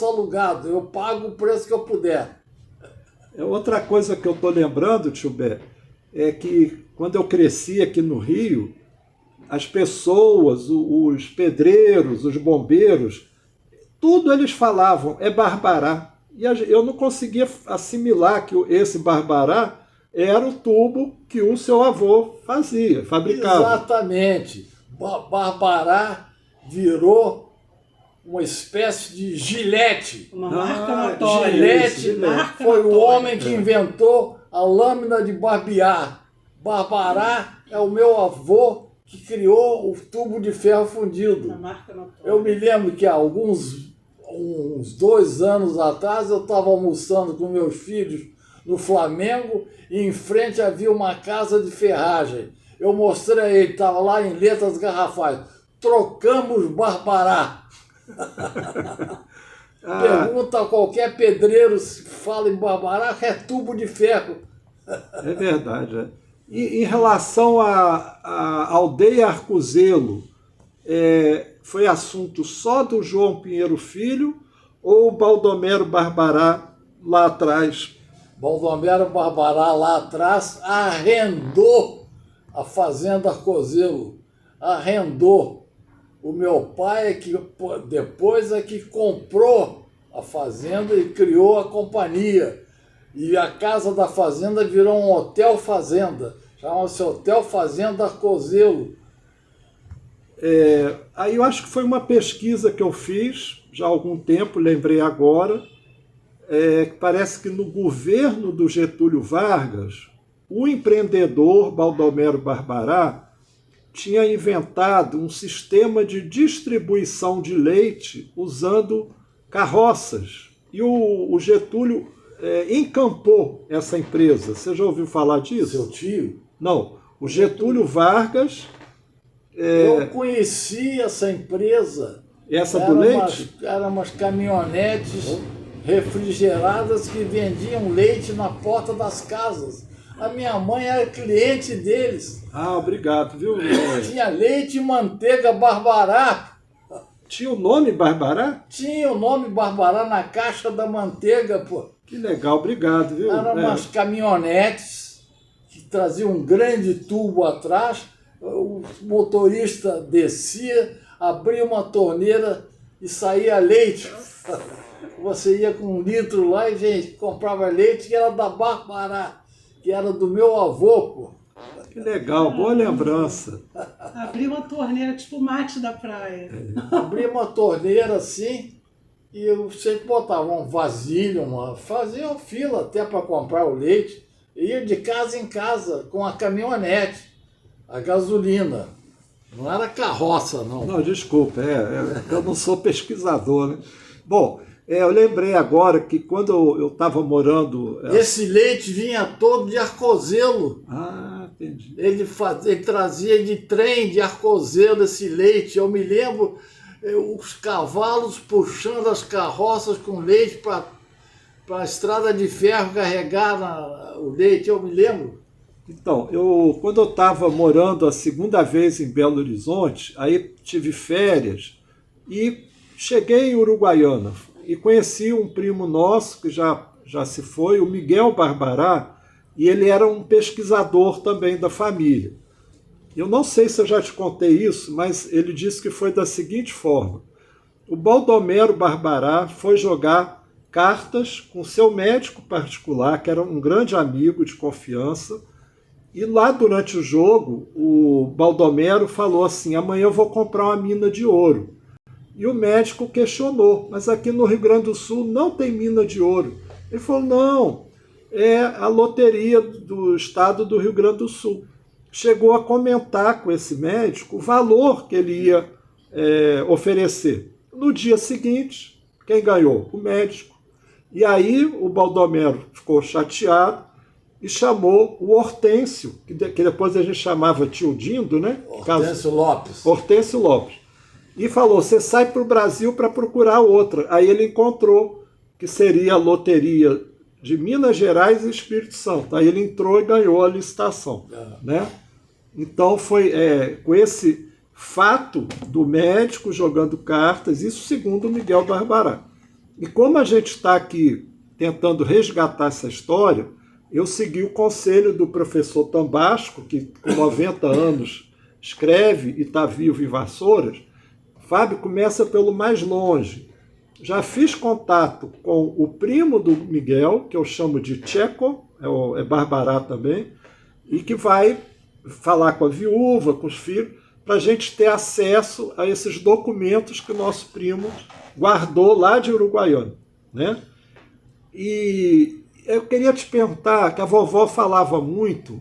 alugado, eu pago o preço que eu puder. Outra coisa que eu estou lembrando, tio Bé, é que quando eu cresci aqui no Rio, as pessoas, os pedreiros, os bombeiros, tudo eles falavam é Barbará. E eu não conseguia assimilar que esse Barbará era o tubo que o seu avô fazia, fabricava. Exatamente. Barbará virou uma espécie de gilete. Uma marca notória. Gilete Marca foi o notória. homem que inventou a lâmina de barbear. Barbará é o meu avô que criou o tubo de ferro fundido. Uma marca notória. Eu me lembro que há uns 2 anos atrás eu estava almoçando com meus filhos no Flamengo e em frente havia uma casa de ferragem. Eu mostrei a ele, estava lá em letras garrafais. Trocamos Barbará. Pergunta a qualquer pedreiro se fala em Barbará, é tubo de ferro. É verdade. É. E em relação à aldeia Arcozelo, foi assunto só do João Pinheiro Filho ou o Baldomero Barbará lá atrás? Baldomero Barbará lá atrás arrendou a fazenda Arcozelo. Arrendou. O meu pai depois é que comprou a fazenda e criou a companhia. E a casa da fazenda virou um hotel fazenda. Chama-se Hotel Fazenda Arcozelo. Aí eu acho que foi uma pesquisa que eu fiz já há algum tempo, lembrei agora, que parece que no governo do Getúlio Vargas, o empreendedor Baldomero Barbará tinha inventado um sistema de distribuição de leite usando carroças. E o Getúlio encampou essa empresa. Você já ouviu falar disso? Seu tio? Não. O Getúlio Vargas... Eu conheci essa empresa. Essa do leite? Eram umas caminhonetes refrigeradas que vendiam leite na porta das casas. A minha mãe era cliente deles. Ah, obrigado, viu? Tinha leite e manteiga Barbará. Tinha o nome Barbará? Tinha o nome Barbará na caixa da manteiga, pô. Que legal, obrigado, viu? Eram umas caminhonetes que traziam um grande tubo atrás. O motorista descia, abria uma torneira e saía leite. Você ia com 1 litro lá e gente comprava leite que era da Barbará, que era do meu avô, pô. Que legal, boa lembrança. Abrir uma torneira tipo mate da praia. Abria uma torneira assim e eu sempre botava um vasilho, faziam fila até para comprar o leite. Ia de casa em casa com a caminhonete, a gasolina. Não era carroça, não. Não, desculpa, eu não sou pesquisador, né? Bom, eu lembrei agora que quando eu estava morando... Esse leite vinha todo de Arcozelo. Ah, entendi. Ele trazia de trem de Arcozelo esse leite. Eu me lembro os cavalos puxando as carroças com leite para a estrada de ferro carregar o leite. Eu me lembro. Então, quando eu estava morando a segunda vez em Belo Horizonte, aí tive férias e cheguei em Uruguaiana e conheci um primo nosso que já se foi, o Miguel Barbará, e ele era um pesquisador também da família. Eu não sei se eu já te contei isso, mas ele disse que foi da seguinte forma. O Baldomero Barbará foi jogar cartas com seu médico particular, que era um grande amigo de confiança, e lá durante o jogo, o Baldomero falou assim, amanhã eu vou comprar uma mina de ouro. E o médico questionou, mas aqui no Rio Grande do Sul não tem mina de ouro. Ele falou, não, é a loteria do estado do Rio Grande do Sul. Chegou a comentar com esse médico o valor que ele ia oferecer. No dia seguinte, quem ganhou? O médico. E aí o Baldomero ficou chateado e chamou o Hortêncio, que depois a gente chamava tio Dindo, né? Hortêncio Lopes. Hortêncio Lopes. E falou, você sai para o Brasil para procurar outra. Aí ele encontrou que seria a loteria de Minas Gerais e Espírito Santo. Aí ele entrou e ganhou a licitação. Né? Então foi com esse fato do médico jogando cartas, isso segundo o Miguel Barbará. E como a gente está aqui tentando resgatar essa história, eu segui o conselho do professor Tambasco, que com 90 anos escreve e está vivo em Vassouras. Fábio, começa pelo mais longe. Já fiz contato com o primo do Miguel, que eu chamo de Tcheco, é Barbará também, e que vai falar com a viúva, com os filhos, para a gente ter acesso a esses documentos que o nosso primo guardou lá de Uruguaiana, né? E eu queria te perguntar, que a vovó falava muito,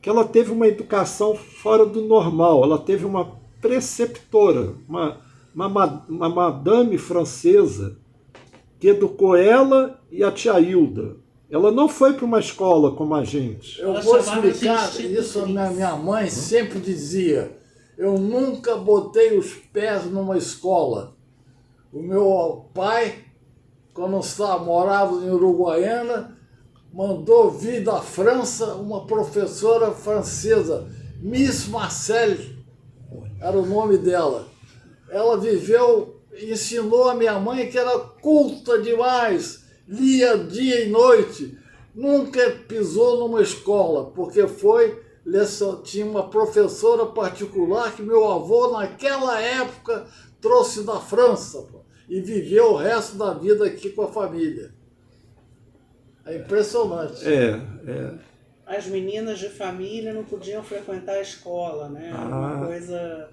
que ela teve uma educação fora do normal, ela teve uma preceptora, uma madame francesa, que educou ela e a tia Hilda. Ela não foi para uma escola como a gente. Eu Ela vou chamava de explicar isso, minha mãe sempre dizia, eu nunca botei os pés numa escola. O meu pai, quando morava em Uruguaiana, mandou vir da França uma professora francesa, Miss Marcel, era o nome dela. Ela viveu, ensinou a minha mãe que era culta demais, lia dia e noite, nunca pisou numa escola, porque tinha uma professora particular que meu avô, naquela época, trouxe da França, e viveu o resto da vida aqui com a família. É impressionante. As meninas de família não podiam frequentar a escola, né? Era uma coisa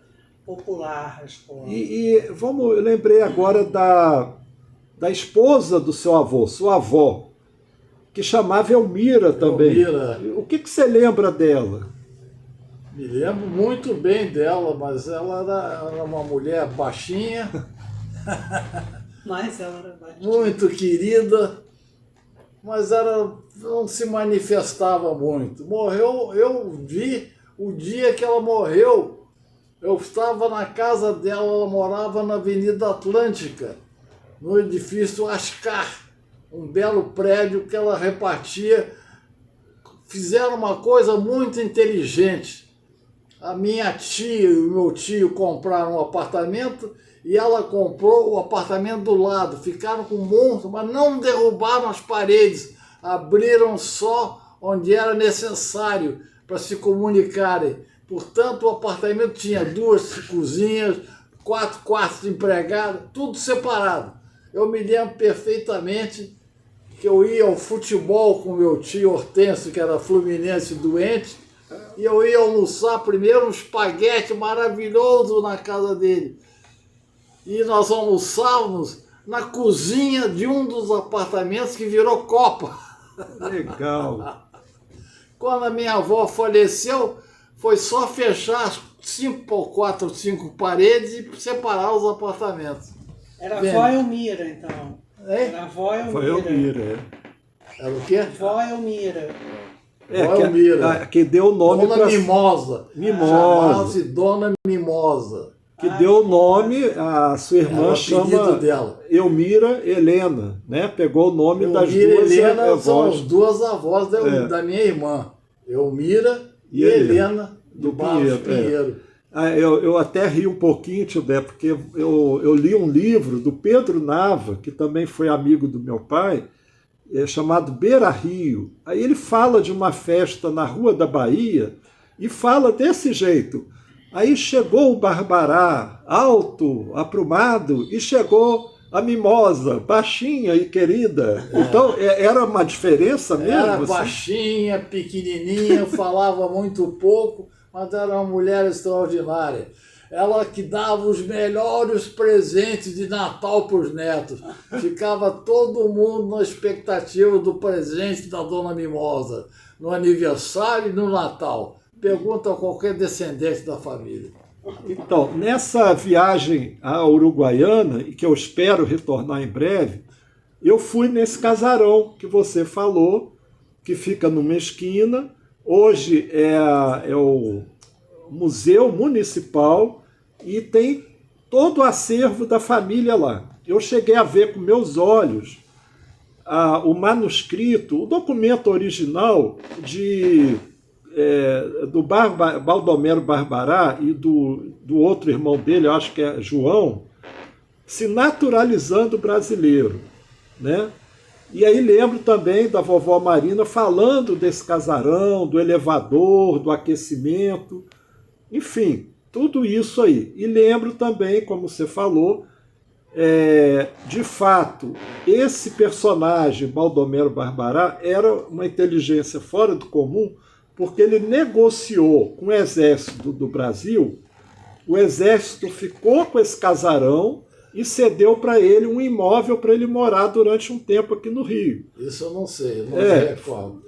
popular a escola. Eu lembrei agora da esposa do seu avô, sua avó, que chamava Elmira também. Elmira. O que você lembra dela? Me lembro muito bem dela, mas ela era uma mulher baixinha, Mas ela era baixinha. muito querida, mas não se manifestava muito. Morreu, eu vi o dia que ela morreu, eu estava na casa dela, ela morava na Avenida Atlântica, no edifício Ascar, um belo prédio que ela repartia. Fizeram uma coisa muito inteligente. A minha tia e o meu tio compraram um apartamento e ela comprou o apartamento do lado. Ficaram com um monte, mas não derrubaram as paredes. Abriram só onde era necessário para se comunicarem. Portanto, o apartamento tinha 2 cozinhas, 4 quartos de empregado, tudo separado. Eu me lembro perfeitamente que eu ia ao futebol com meu tio Hortêncio, que era fluminense doente, e eu ia almoçar primeiro um espaguete maravilhoso na casa dele. E nós almoçávamos na cozinha de um dos apartamentos que virou copa. Legal. Quando a minha avó faleceu, foi só fechar as 4 ou 5 paredes e separar os apartamentos. Era a avó Elmira, então. Era a avó Elmira. Foi Elmira, Era o quê? Vó Elmira. Vó Elmira. Que deu o nome Dona Mimosa. Mimosa. Chamava-se Dona Mimosa. Que deu o nome, a sua irmã o chama apelido dela. Elmira Helena, né? Pegou o nome das Elmira duas e Helena são avós. as 2 avós da minha irmã. Elmira e Helena do Barros Pinheiro. Eu até ri um pouquinho, tio Bé, porque eu li um livro do Pedro Nava, que também foi amigo do meu pai, chamado Beira Rio. Aí ele fala de uma festa na Rua da Bahia e fala desse jeito. Aí chegou o Barbará, alto, aprumado, e chegou a Mimosa, baixinha e querida. Então, era uma diferença mesmo? Era assim? baixinha, pequenininha, falava muito pouco, mas era uma mulher extraordinária. Ela que dava os melhores presentes de Natal para os netos. Ficava todo mundo na expectativa do presente da Dona Mimosa, no aniversário e no Natal. Pergunta a qualquer descendente da família. Então, nessa viagem à Uruguaiana, e que eu espero retornar em breve, eu fui nesse casarão que você falou, que fica numa esquina. Hoje é o Museu Municipal e tem todo o acervo da família lá. Eu cheguei a ver com meus olhos o manuscrito, o documento original do Baldomero Barbará e do outro irmão dele, eu acho que é João, se naturalizando brasileiro, né? E aí lembro também da vovó Marina falando desse casarão, do elevador, do aquecimento, enfim, tudo isso aí. E lembro também, como você falou, de fato, esse personagem, Baldomero Barbará, era uma inteligência fora do comum, porque ele negociou com o exército do Brasil, o exército ficou com esse casarão e cedeu para ele um imóvel para ele morar durante um tempo aqui no Rio. Isso eu não sei, eu não me recordo.